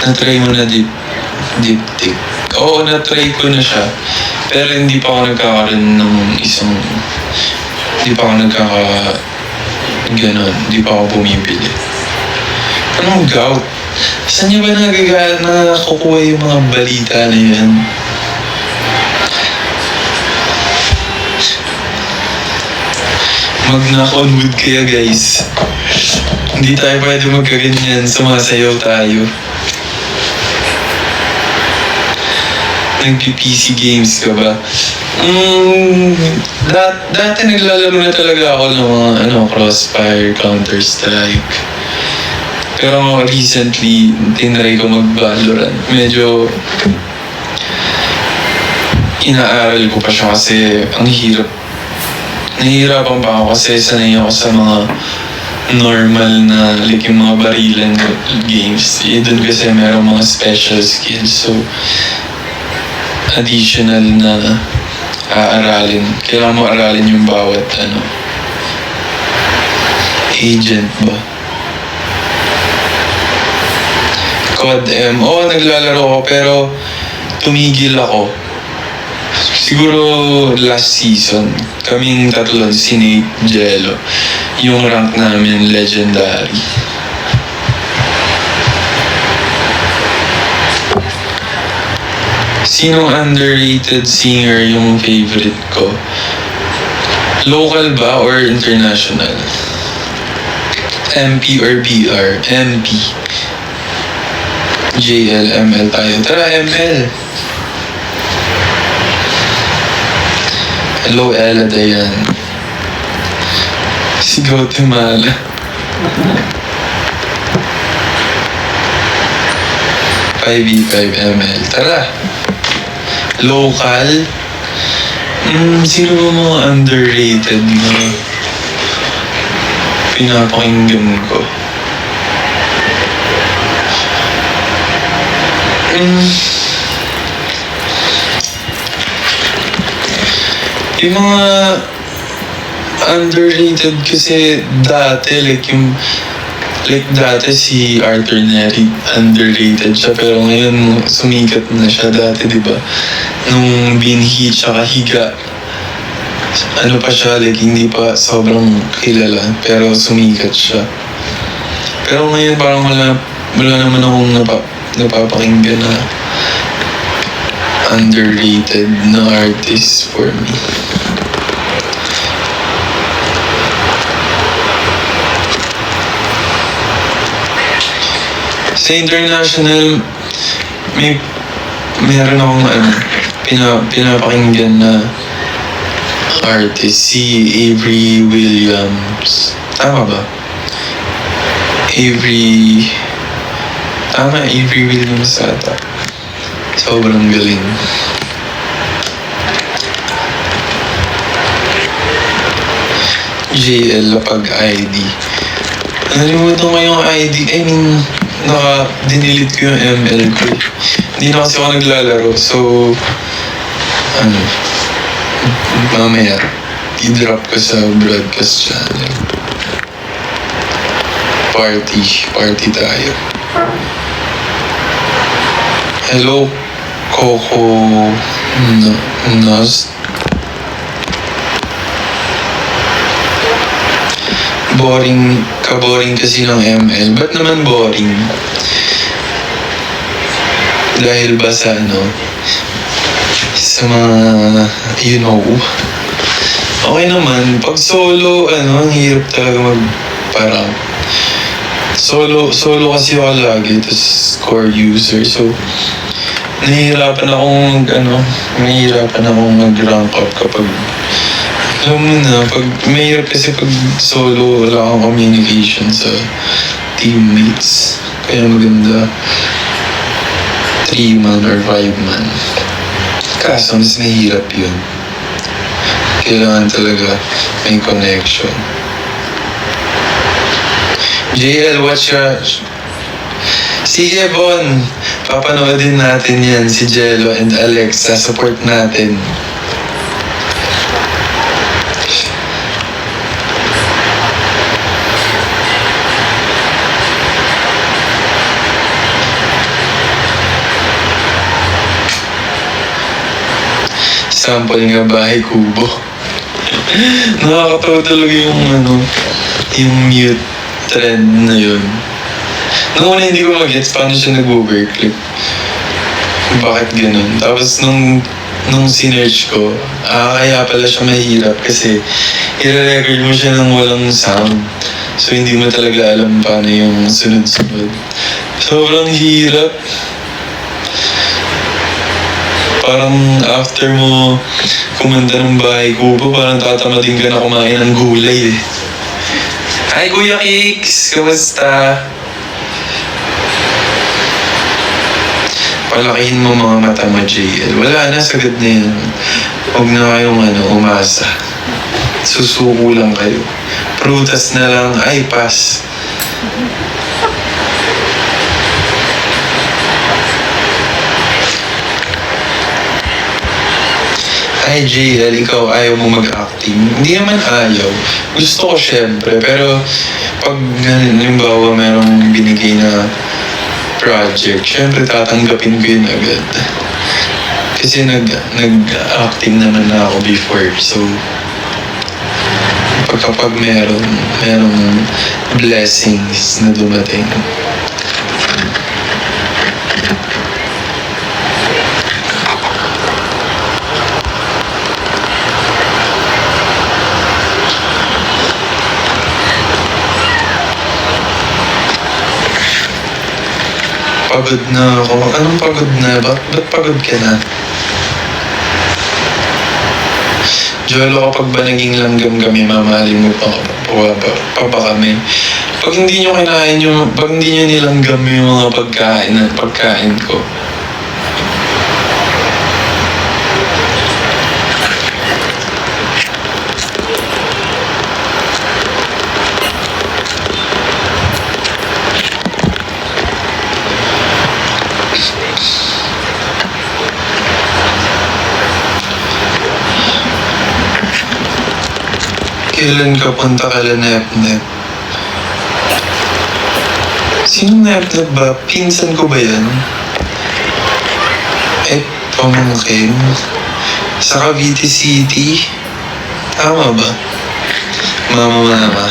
Na-try mo na diptych. Oo, na-try ko na siya. Pero hindi pa ako nagkakaroon ng hindi pa ako hindi pa ako bumibili. Anong gout? Saan niyo ba nakukuha yung mga balita na yan? Mag-knock on wood kaya guys. Hindi tayo pwede magkaganyan. Sumasayaw tayo. Nag-PC games ka ba? Dati naglalaro na talaga ako ng mga Crossfire, Counter-Strike. Pero recently, tinry ko mag-Valorant. Medyo inaaral ko pa siya kasi ang hirap. Nahihirapan pa ako kasi sanay ako sa mga normal na like yung mga barilan games. Doon kasi merong mga special skills. So, additional na aaralin. Kailangan mo aralin yung bawat agent ba? COD M. Oo, naglalaro ko pero tumigil ako. Siguro last season, kaming tatlo, si Nate, Jello, yung rank namin legendary. Sinong underrated singer yung favorite ko? Local ba or international? MP or BR? MP. JL, ML tayo. Tara, ML. Hello, Ella Dayan. Si Guatemala. $5v5 ML. Tara. Local. Sino ba mga underrated na pinapakinggan ko? Yung mga underrated kasi dati, dati si Arthur Neri, underrated siya. Pero ngayon, sumikat na siya dati, di ba? Nung binhi tsaka higa, pa siya, hindi pa sobrang kilala. Pero sumikat siya. Pero ngayon, parang wala naman akong napapakinggan na underrated na artist for me. Sa international, meron akong pinapakinggan na artist, si Avery Williams. Tama ba? Avery Williams ata. Sobrang galing. JL Lapag ID. Nalimutan ko yung ID. Dinilit ko yung ML ko. Hindi na kasi ako naglalaro. So, mamaya, i-drop ko sa broadcast channel. Party tayo. Hello, Coco Nas. Boring kasi ng ML. Ba't naman boring? Dahil ba sa sa mga, okay naman. Pag solo, ang hirap talaga parang, solo kasi ako lagi, tapos core user. So, nahihirapan akong mag-rank up kapag, alam mo na, mahirap kasi pag solo, wala akong communication sa teammates. Kaya maganda 3-man or 5-man. Kaso, mas mahirap yun. Kailangan talaga may connection. JL, watch your... Sige, Bon. Papanoodin natin yan, si Jello and Alex. Support natin. Sample nga bahay kubo. Nakakatawa talaga yung yung mute trend na yun. Noong una hindi ko mag-gets paano siya nag-work. Like, bakit ganun? Tapos nung sinearch ko, kaya pala siya mahirap kasi i-record mo siya ng walang sound. So hindi mo talaga alam paano yung sunod-sunod. Sobrang hirap. Parang after mo kumanda ng bahay kubo, parang tatamadin ka na kumain ng gulay eh. Hi Kuya Kicks! Kamusta? Palakihin mo mga mata mo, JL. Wala na, sagad na yan. Huwag na kayong umasa. Susuko lang kayo. Prutas na lang, ay pass. Ay, JL, ikaw ayaw mo mag-acting. Hindi naman ayaw. Gusto ko syempre, pero pag halimbawa merong binigay na project, syempre tatanggapin ko yun agad. Kasi nag-acting naman na ako before, so kapag merong blessings na dumating. Pagod na ako. Anong pagod na? Ba't pagod ka na? Jolo, kapag ba naging langgam kami, mamahalin mo pa ba kami? Pag hindi nyo kinain pag hindi nyo nilanggam yung mga pagkain ko, kailan ka punta kala Nep-Nep? Sinong Nep-Nep ba? Pinsan ko ba yan? Pamangkin? Sa Cavite City? Tama ba? Mama.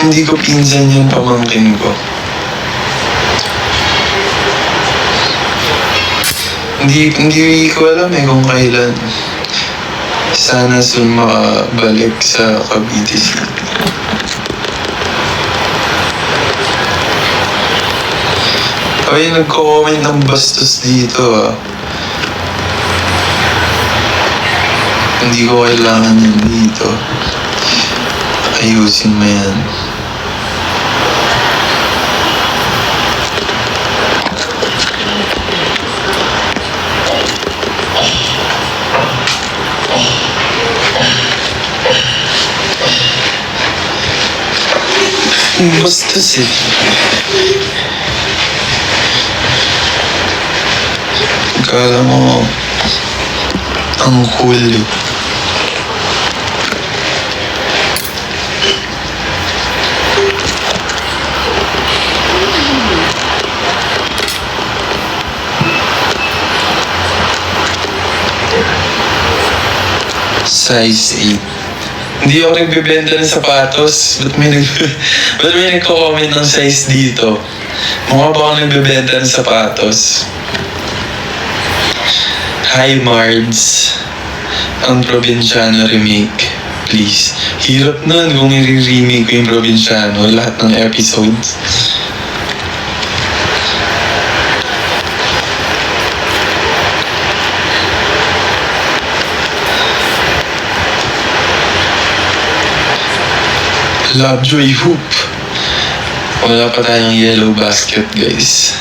Hindi ko pinsan yung pamangkin ko. Hindi ko alam kung kailan. Sana soon makabalik sa Cavite City. Ay, nagko-comment ng bastos dito Hindi ko kailangan yun dito. Ayusin mo yan. Bastos eh. Kala mo ang cool eh. Size 8. Hindi ako nagbibenta ng sapatos. Ba't may nagko-comment ng size dito? Mukha ba ako nagbibenta ng sapatos? Hi Mards. Ang Provinciano remake. Please. Hirap nun kung i-remake ko yung Provinciano. Lahat ng episodes. Lovejoy Hoop. Wala pa tayong yellow basket, guys.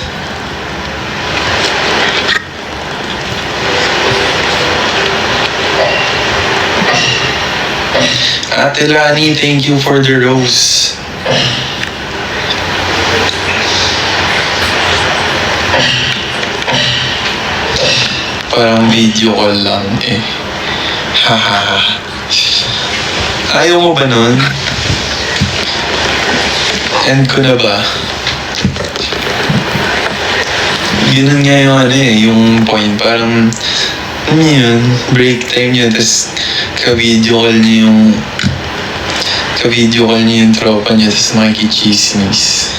Ate Lani, thank you for the rose. Parang video call lang eh. Haha. Ayaw mo ba nun? End ko na ba? Ganun nga yung yung point. Parang, yun, break time niya, tapos ka-video call niya yung tropa niya, tapos makikichismis.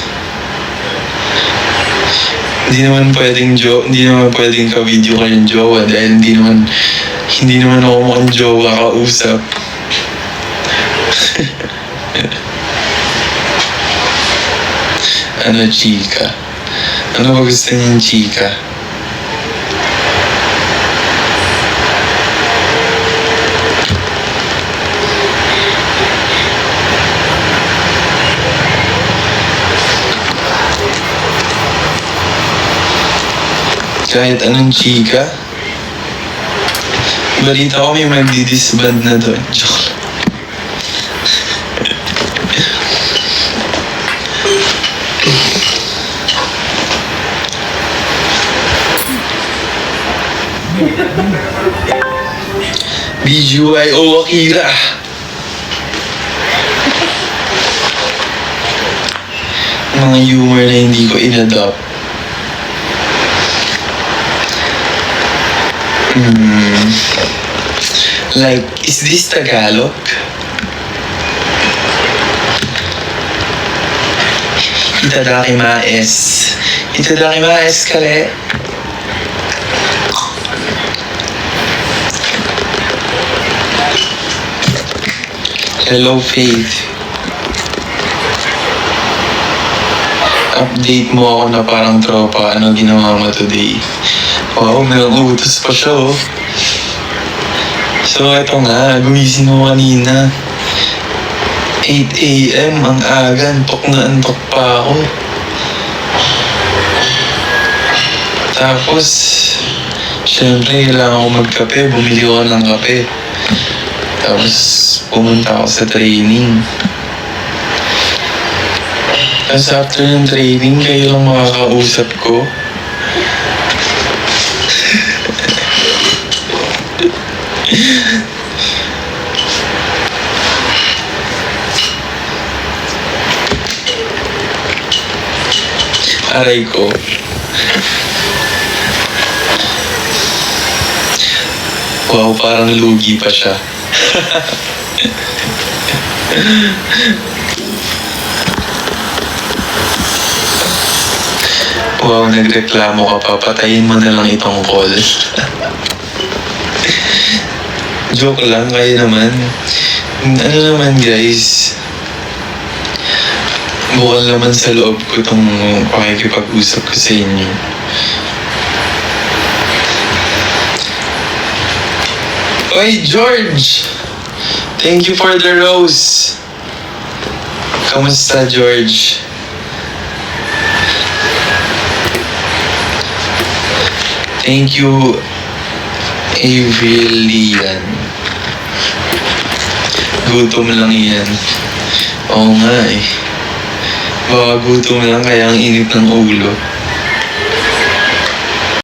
Hindi naman pwedeng ka-video call yung jowa dahil hindi naman ako mukhang jowa kausap. Ano, chika? Ano ba gusto niyang chika? Kahit anong chika? Balita ko may magdi-disband na doon. Joke. BGYO Akira. Mga humor na hindi ko in-adopt. Like, is this Tagalog? Itadakimaes. Itadakimaes kale. Hello, Faith. Update mo ako na parang tropa. Ano ginawa mo today? Wow, may utos pa siya, oh. So, eto nga. Gumising ko kanina. 8 a.m. ang aga. Antok na antok pa ako. Tapos, syempre, kailangan ko magkape. Bumili ko ng kape. Tapos, pumunta ako sa training. Tapos after ng training, kayo lang makakausap ko. Aray ko. Wow, parang lugi pa siya. Wow, nagreklamo ka pa. Patayin mo na lang itong call. Joke lang, kayo naman. Ano naman guys, bukal naman sa loob ko itong pakikipag-usap ko sa inyo. Oy, George! Thank you for the rose. Kamusta, George? Thank you, Avrilian. Gutom lang yan. Oo nga eh. Baka gutom lang kaya ang init ng ulo.